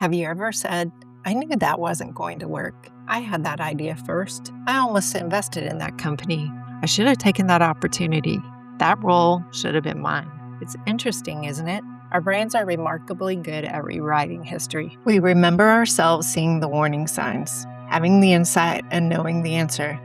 Have you ever said, I knew that wasn't going to work. I had that idea first. I almost invested in that company. I should have taken that opportunity. That role should have been mine. It's interesting, isn't it? Our brains are remarkably good at rewriting history. We remember ourselves seeing the warning signs, having the insight, and knowing the answer.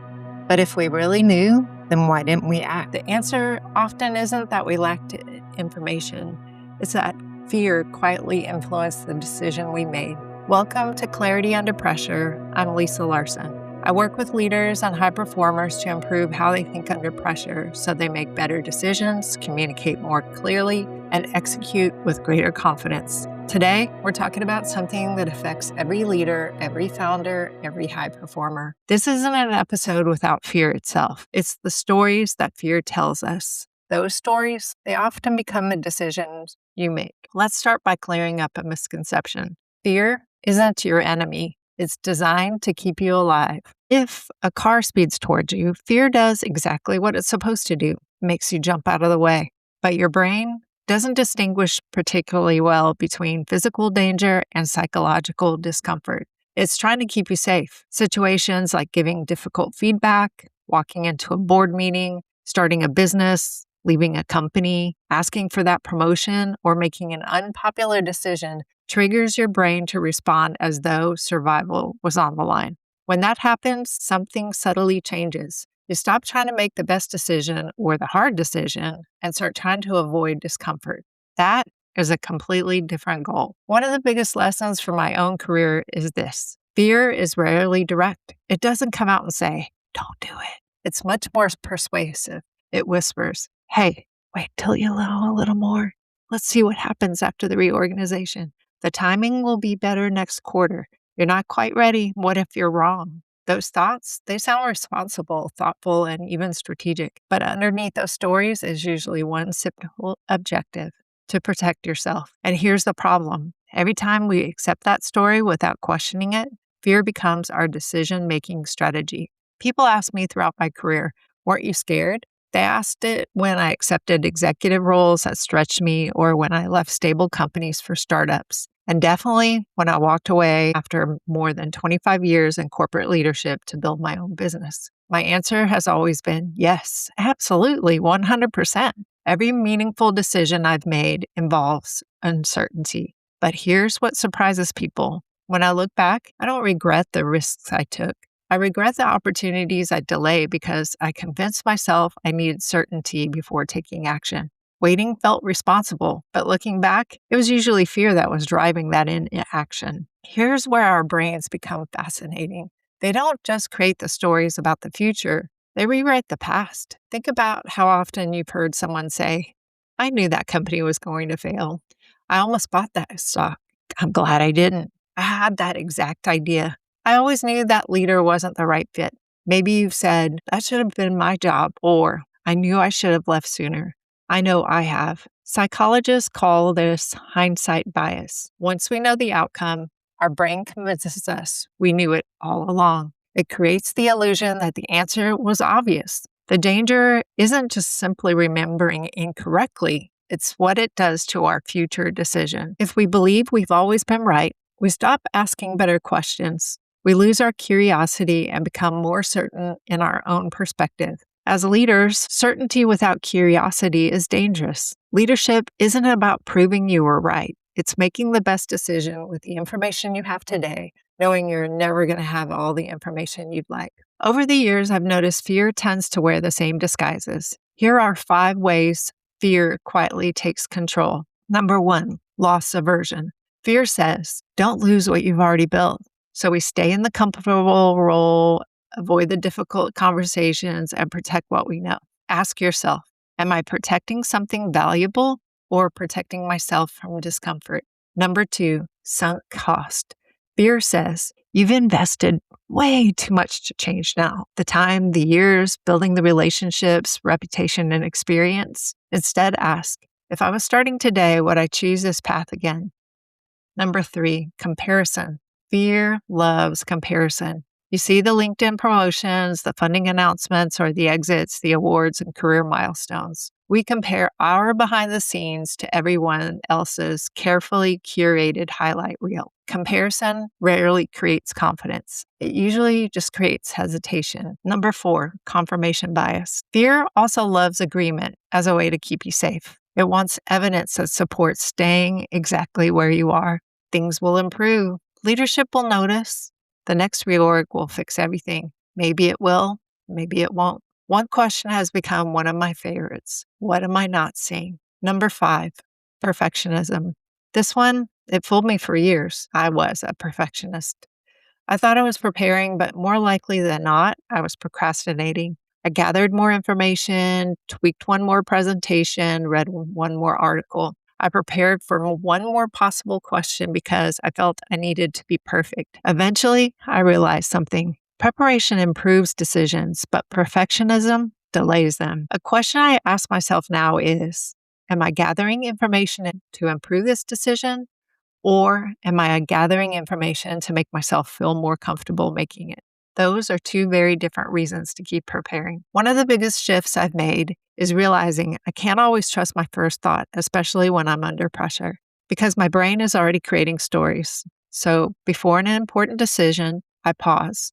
But if we really knew, then why didn't we act? The answer often isn't that we lacked information. It's that fear quietly influenced the decision we made. Welcome to Clarity Under Pressure. I'm Lisa Larson. I work with leaders and high performers to improve how they think under pressure so they make better decisions, communicate more clearly, and execute with greater confidence. Today, we're talking about something that affects every leader, every founder, every high performer. This isn't an episode without fear itself. It's the stories that fear tells us. Those stories, they often become the decisions you make. Let's start by clearing up a misconception. Fear isn't your enemy. It's designed to keep you alive. If a car speeds towards you, fear does exactly what it's supposed to do. It makes you jump out of the way. But your brain doesn't distinguish particularly well between physical danger and psychological discomfort. It's trying to keep you safe. Situations like giving difficult feedback, walking into a board meeting, starting a business, leaving a company, asking for that promotion, or making an unpopular decision triggers your brain to respond as though survival was on the line. When that happens, something subtly changes. You stop trying to make the best decision or the hard decision and start trying to avoid discomfort. That is a completely different goal. One of the biggest lessons from my own career is this. Fear is rarely direct. It doesn't come out and say, don't do it. It's much more persuasive. It whispers, hey, wait till you know a little more. Let's see what happens after the reorganization. The timing will be better next quarter. You're not quite ready. What if you're wrong? Those thoughts, they sound responsible, thoughtful, and even strategic. But underneath those stories is usually one simple objective: to protect yourself. And here's the problem. Every time we accept that story without questioning it, fear becomes our decision-making strategy. People ask me throughout my career, weren't you scared? They asked it when I accepted executive roles that stretched me or when I left stable companies for startups. And definitely when I walked away after more than 25 years in corporate leadership to build my own business. My answer has always been yes, absolutely, 100%. Every meaningful decision I've made involves uncertainty. But here's what surprises people. When I look back, I don't regret the risks I took. I regret the opportunities I delayed because I convinced myself I needed certainty before taking action. Waiting felt responsible, but looking back, it was usually fear that was driving that in action. Here's where our brains become fascinating. They don't just create the stories about the future, they rewrite the past. Think about how often you've heard someone say, I knew that company was going to fail. I almost bought that stock. I'm glad I didn't. I had that exact idea. I always knew that leader wasn't the right fit. Maybe you've said, that should have been my job, or I knew I should have left sooner. I know I have. Psychologists call this hindsight bias. Once we know the outcome, our brain convinces us we knew it all along. It creates the illusion that the answer was obvious. The danger isn't just simply remembering incorrectly, it's what it does to our future decision. If we believe we've always been right, we stop asking better questions. We lose our curiosity and become more certain in our own perspective. As leaders, certainty without curiosity is dangerous. Leadership isn't about proving you were right. It's making the best decision with the information you have today, knowing you're never going to have all the information you'd like. Over the years, I've noticed fear tends to wear the same disguises. Here are 5 ways fear quietly takes control. Number 1, loss aversion. Fear says, don't lose what you've already built. So we stay in the comfortable role, avoid the difficult conversations, and protect what we know. Ask yourself, am I protecting something valuable or protecting myself from discomfort? Number 2, sunk cost. Fear says, you've invested way too much to change now. The time, the years, building the relationships, reputation, and experience. Instead, ask, if I was starting today, would I choose this path again? Number 3, comparison. Fear loves comparison. You see the LinkedIn promotions, the funding announcements, or the exits, the awards, and career milestones. We compare our behind the scenes to everyone else's carefully curated highlight reel. Comparison rarely creates confidence. It usually just creates hesitation. Number 4, confirmation bias. Fear also loves agreement as a way to keep you safe. It wants evidence that supports staying exactly where you are. Things will improve. Leadership will notice. The next reorg will fix everything. Maybe it will, maybe it won't. One question has become one of my favorites. What am I not seeing? Number 5, perfectionism. This one, it fooled me for years. I was a perfectionist. I thought I was preparing, but more likely than not, I was procrastinating. I gathered more information, tweaked one more presentation, read one more article. I prepared for one more possible question because I felt I needed to be perfect. Eventually, I realized something. Preparation improves decisions, but perfectionism delays them. A question I ask myself now is, am I gathering information to improve this decision? Or am I gathering information to make myself feel more comfortable making it? Those are two very different reasons to keep preparing. One of the biggest shifts I've made is realizing I can't always trust my first thought, especially when I'm under pressure, because my brain is already creating stories. So before an important decision, I pause.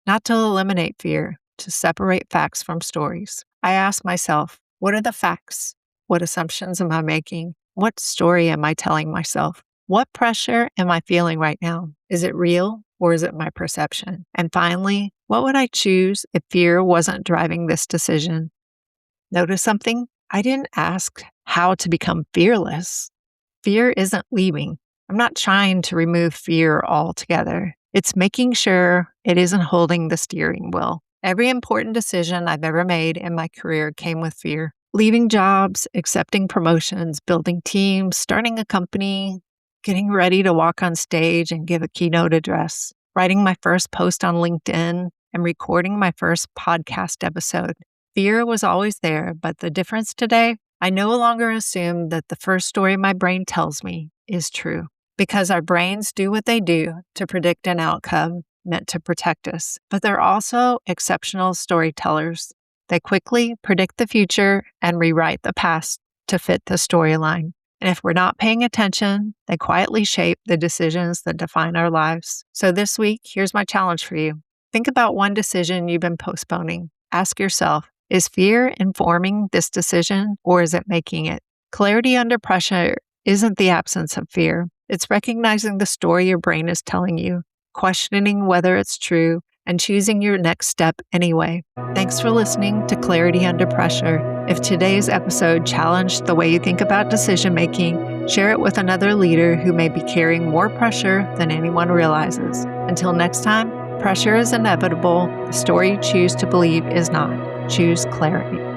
Not to eliminate fear, to separate facts from stories. I ask myself, what are the facts? What assumptions am I making? What story am I telling myself? What pressure am I feeling right now? Is it real or is it my perception? And finally, what would I choose if fear wasn't driving this decision? Notice something? I didn't ask how to become fearless. Fear isn't leaving. I'm not trying to remove fear altogether. It's making sure it isn't holding the steering wheel. Every important decision I've ever made in my career came with fear. Leaving jobs, accepting promotions, building teams, starting a company, getting ready to walk on stage and give a keynote address, writing my first post on LinkedIn, and recording my first podcast episode. Fear was always there, but the difference today, I no longer assume that the first story my brain tells me is true, because our brains do what they do to predict an outcome meant to protect us. But they're also exceptional storytellers. They quickly predict the future and rewrite the past to fit the storyline. And if we're not paying attention, they quietly shape the decisions that define our lives. So this week, here's my challenge for you. Think about one decision you've been postponing. Ask yourself, is fear informing this decision or is it making it? Clarity under pressure isn't the absence of fear. It's recognizing the story your brain is telling you, questioning whether it's true, and choosing your next step anyway. Thanks for listening to Clarity Under Pressure. If today's episode challenged the way you think about decision making, share it with another leader who may be carrying more pressure than anyone realizes. Until next time, pressure is inevitable. The story you choose to believe is not. Choose clarity.